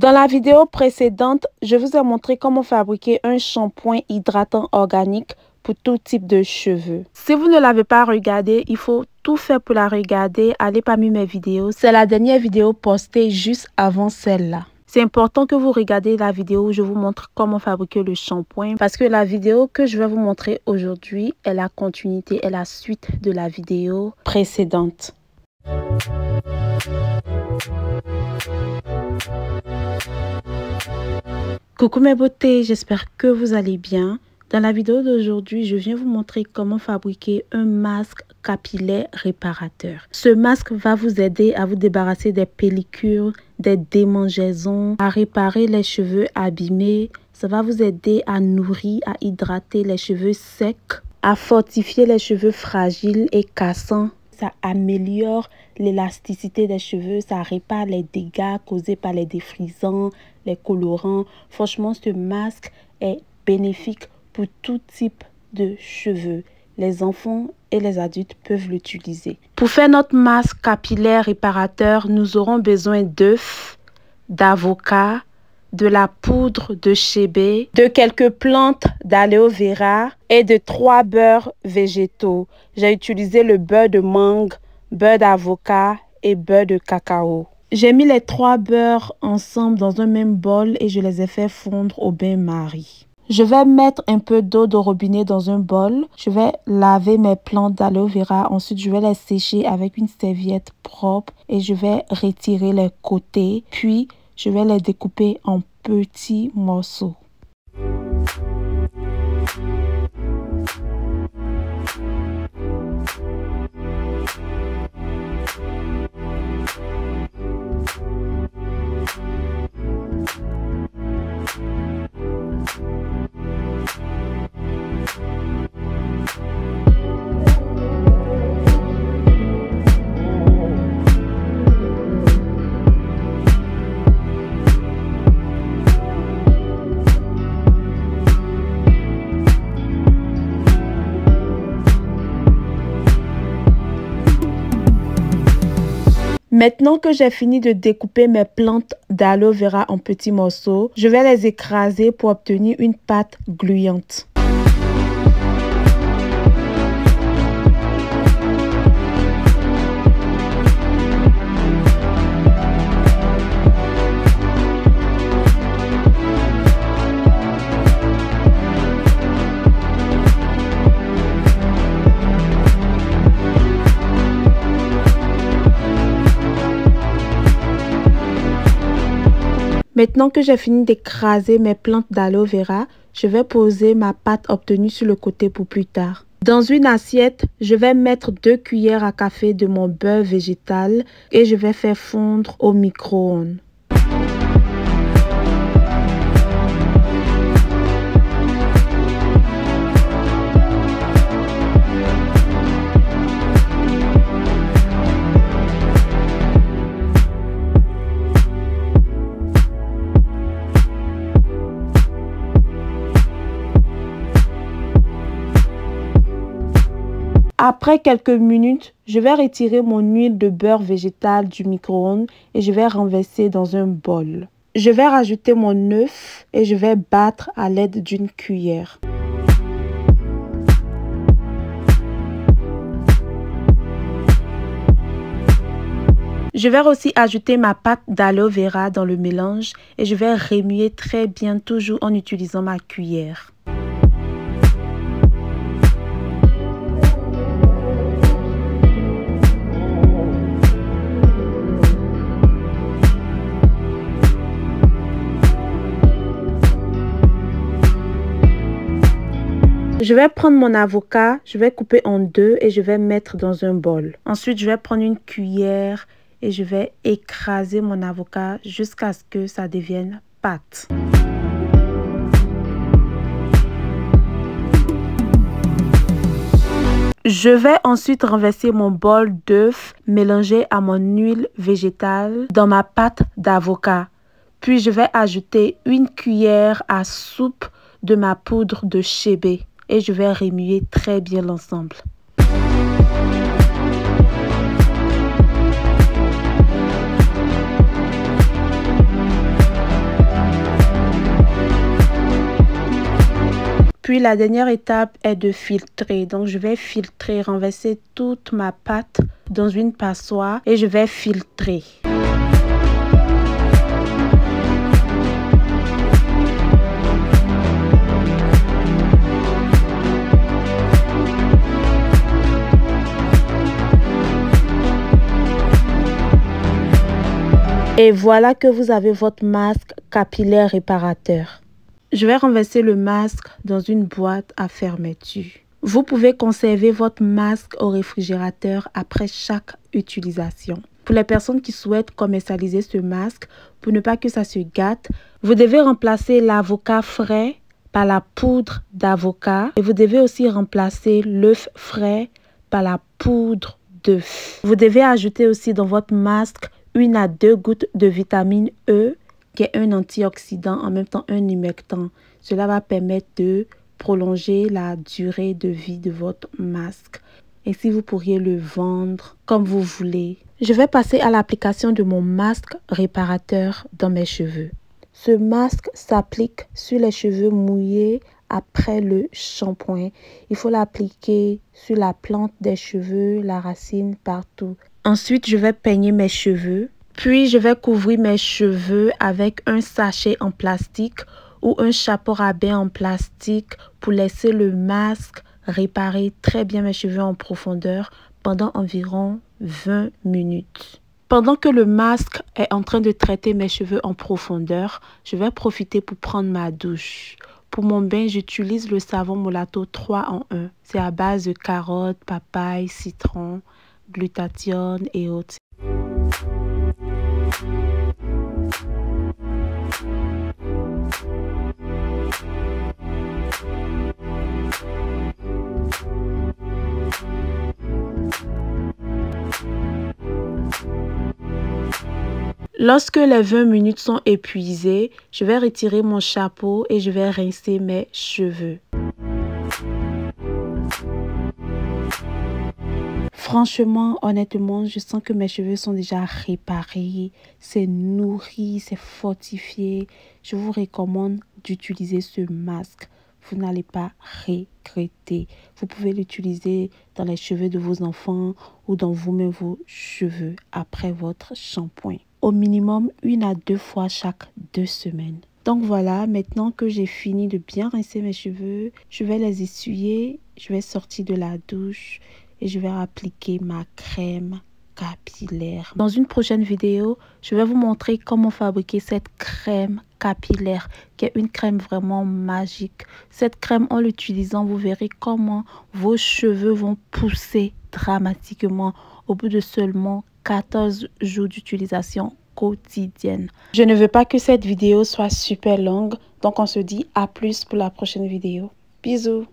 Dans la vidéo précédente, je vous ai montré comment fabriquer un shampoing hydratant organique pour tout type de cheveux. Si vous ne l'avez pas regardé, il faut tout faire pour la regarder. Allez parmi mes vidéos. C'est la dernière vidéo postée juste avant celle-là. C'est important que vous regardez la vidéo où je vous montre comment fabriquer le shampoing parce que la vidéo que je vais vous montrer aujourd'hui est la continuité, est la suite de la vidéo précédente. Coucou mes beautés, j'espère que vous allez bien. Dans la vidéo d'aujourd'hui, je viens vous montrer comment fabriquer un masque capillaire réparateur. Ce masque va vous aider à vous débarrasser des pellicles, des démangeaisons, à réparer les cheveux abîmés. Ça va vous aider à nourrir, à hydrater les cheveux secs, à fortifier les cheveux fragiles et cassants. Ça améliore l'élasticité des cheveux, ça répare les dégâts causés par les défrisants, les colorants. Franchement, ce masque est bénéfique pour tout type de cheveux. Les enfants et les adultes peuvent l'utiliser. Pour faire notre masque capillaire réparateur, nous aurons besoin d'œufs, d'avocat, de la poudre de chébé, de quelques plantes d'aloe vera et de 3 beurres végétaux. J'ai utilisé le beurre de mangue, beurre d'avocat et beurre de cacao. J'ai mis les 3 beurres ensemble dans un même bol et je les ai fait fondre au bain-marie. Je vais mettre un peu d'eau de robinet dans un bol. Je vais laver mes plantes d'aloe vera. Ensuite, je vais les sécher avec une serviette propre et je vais retirer les côtés. Puis, je vais les découper en petits morceaux. Maintenant que j'ai fini de découper mes plantes d'aloe vera en petits morceaux, je vais les écraser pour obtenir une pâte gluante. Maintenant que j'ai fini d'écraser mes plantes d'aloe vera, je vais poser ma pâte obtenue sur le côté pour plus tard. Dans une assiette, je vais mettre 2 cuillères à café de mon beurre végétal et je vais faire fondre au micro-ondes. Après quelques minutes, je vais retirer mon huile de beurre végétal du micro-ondes et je vais renverser dans un bol. Je vais rajouter mon œuf et je vais battre à l'aide d'une cuillère. Je vais aussi ajouter ma pâte d'aloe vera dans le mélange et je vais remuer très bien, toujours en utilisant ma cuillère. Je vais prendre mon avocat, je vais couper en 2 et je vais mettre dans un bol. Ensuite, je vais prendre une cuillère et je vais écraser mon avocat jusqu'à ce que ça devienne pâte. Je vais ensuite renverser mon bol d'œufs mélangé à mon huile végétale dans ma pâte d'avocat. Puis je vais ajouter une cuillère à soupe de ma poudre de chébé et je vais remuer très bien l'ensemble. Puis la dernière étape est de filtrer. Donc je vais filtrer, renverser toute ma pâte dans une passoire et je vais filtrer. Et voilà que vous avez votre masque capillaire réparateur. Je vais renverser le masque dans une boîte à fermeture. Vous pouvez conserver votre masque au réfrigérateur après chaque utilisation. Pour les personnes qui souhaitent commercialiser ce masque, pour ne pas que ça se gâte, vous devez remplacer l'avocat frais par la poudre d'avocat et vous devez aussi remplacer l'œuf frais par la poudre d'œuf. Vous devez ajouter aussi dans votre masque 1 à 2 gouttes de vitamine E, qui est un antioxydant, en même temps un humectant. Cela va permettre de prolonger la durée de vie de votre masque. Et si vous pourriez le vendre comme vous voulez. Je vais passer à l'application de mon masque réparateur dans mes cheveux. Ce masque s'applique sur les cheveux mouillés après le shampoing. Il faut l'appliquer sur la plante des cheveux, la racine, partout. Ensuite, je vais peigner mes cheveux. Puis, je vais couvrir mes cheveux avec un sachet en plastique ou un chapeau rabais en plastique pour laisser le masque réparer très bien mes cheveux en profondeur pendant environ 20 minutes. Pendant que le masque est en train de traiter mes cheveux en profondeur, je vais profiter pour prendre ma douche. Pour mon bain, j'utilise le savon Molato 3 en 1. C'est à base de carottes, papaye, citron, glutathione et autres. Lorsque les 20 minutes sont épuisées, je vais retirer mon chapeau et je vais rincer mes cheveux. Franchement, honnêtement, je sens que mes cheveux sont déjà réparés. C'est nourri, c'est fortifié. Je vous recommande d'utiliser ce masque. Vous n'allez pas regretter. Vous pouvez l'utiliser dans les cheveux de vos enfants ou dans vous-même vos cheveux après votre shampoing. Au minimum 1 à 2 fois chaque 2 semaines. Donc voilà, maintenant que j'ai fini de bien rincer mes cheveux, je vais les essuyer, je vais sortir de la douche et je vais appliquer ma crème capillaire. Dans une prochaine vidéo, je vais vous montrer comment fabriquer cette crème capillaire qui est une crème vraiment magique. Cette crème, en l'utilisant, vous verrez comment vos cheveux vont pousser dramatiquement au bout de seulement 14 jours d'utilisation quotidienne. Je ne veux pas que cette vidéo soit super longue, donc on se dit à plus pour la prochaine vidéo. Bisous!